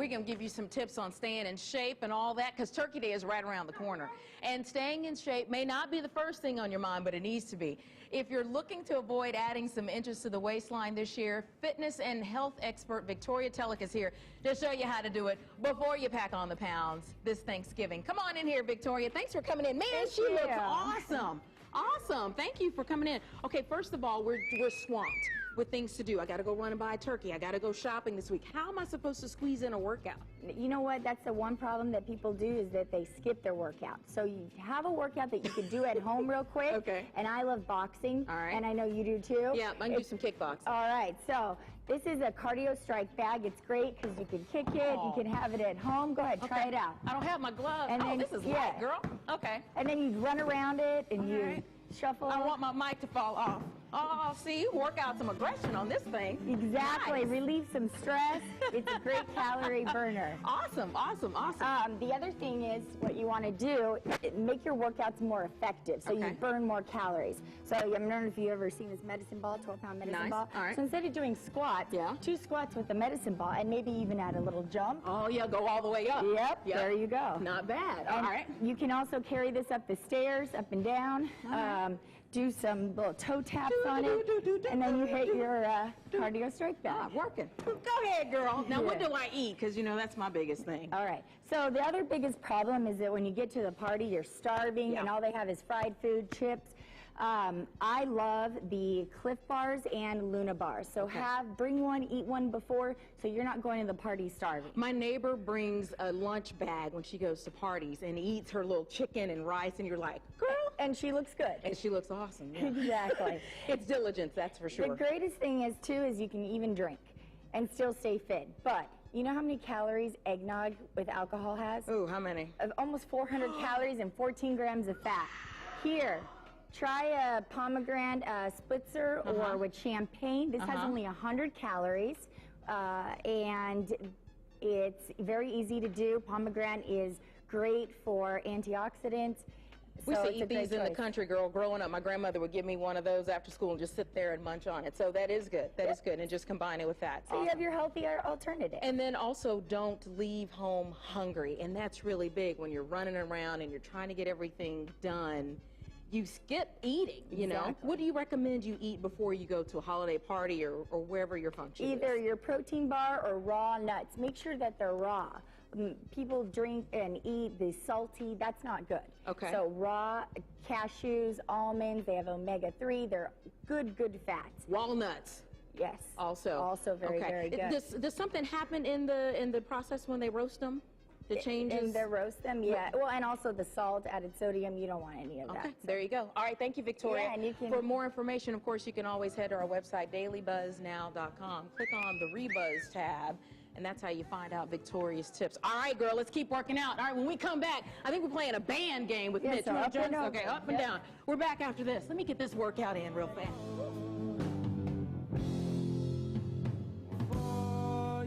we're going to give you some tips on staying in shape and all that, because Turkey Day is right around the corner. And staying in shape may not be the first thing on your mind, but it needs to be. If you're looking to avoid adding some inches to the waistline this year, fitness and health expert Victoria Tellick is here to show you how to do it before you pack on the pounds this Thanksgiving. Come on in here, Victoria. Thanks for coming in. Man, she looks awesome. Awesome. Thank you for coming in. Okay, first of all, we're swamped with things to do. I got to go run and buy a turkey. I got to go shopping this week. How am I supposed to squeeze in a workout? You know what? That's the one problem that people do, is that they skip their workout. So you have a workout that you can do at home real quick. Okay. And I love boxing. All right. And I know you do too. Yeah, I can do some kickboxing. All right. So this is a cardio strike bag. It's great because you can kick it. You can have it at home. Go ahead, try it out. I don't have my gloves. And then, this is light, girl. Okay. And then you run around it and you shuffle. I don't want my mic to fall off. Oh, see, you work out some aggression on this thing. Exactly. Nice. Relieve some stress. It's a great calorie burner. Awesome, awesome, awesome. The other thing is, what you want to do, make your workouts more effective, so you burn more calories. So I don't know if you've ever seen this medicine ball, 12-pound medicine ball. All right. So instead of doing squats, 2 squats with the medicine ball, and maybe even add a little jump. Oh, yeah, go all the way up. Yep. There you go. Not bad. And all right. You can also carry this up the stairs, up and down. Do some little toe taps on it, and then you hit your cardio strike bag. Working. Go ahead, girl. Now, what do I eat? Because, you know, that's my biggest thing. All right. So the other biggest problem is that when you get to the party, you're starving, and all they have is fried food, chips. I love the Cliff Bars and Luna Bars. So bring one, eat one before, so you're not going to the party starving. My neighbor brings a lunch bag when she goes to parties and eats her little chicken and rice, and you're like, girl. And she looks good. And she looks awesome. Yeah. Exactly. It's diligence, that's for sure. The greatest thing is, too, is you can even drink and still stay fit. But you know how many calories eggnog with alcohol has? Ooh, how many? Almost 400 calories and 14 grams of fat. Here, try a pomegranate spritzer or with champagne. This has only 100 calories, and it's very easy to do. Pomegranate is great for antioxidants. We used to eat these in the country, girl. Growing up, my grandmother would give me one of those after school and just sit there and munch on it. So that is good. That is good. And just combine it with that. So you have your healthier alternative. And then also don't leave home hungry. And that's really big when you're running around and you're trying to get everything done. You skip eating, you know. What do you recommend you eat before you go to a holiday party or wherever your function is? Either your protein bar or raw nuts. Make sure that they're raw. People drink and eat the salty, that's not good. Okay. So raw cashews, almonds, they have omega-3, they're good fats. Walnuts. Yes. Also very good. Does something happen in the process when they roast them? The changes? In the roast them, yeah. Well, and also the salt, added sodium, you don't want any of that. Okay, there you go. All right, thank you, Victoria. Yeah, and you can... For more information, of course, you can always head to our website, dailybuzznow.com. Click on the Rebuzz tab, and that's how you find out Victoria's tips. All right, girl, let's keep working out. All right, when we come back, I think we're playing a band game with Mitch. So up and down. Okay, up and down. We're back after this. Let me get this workout in real fast.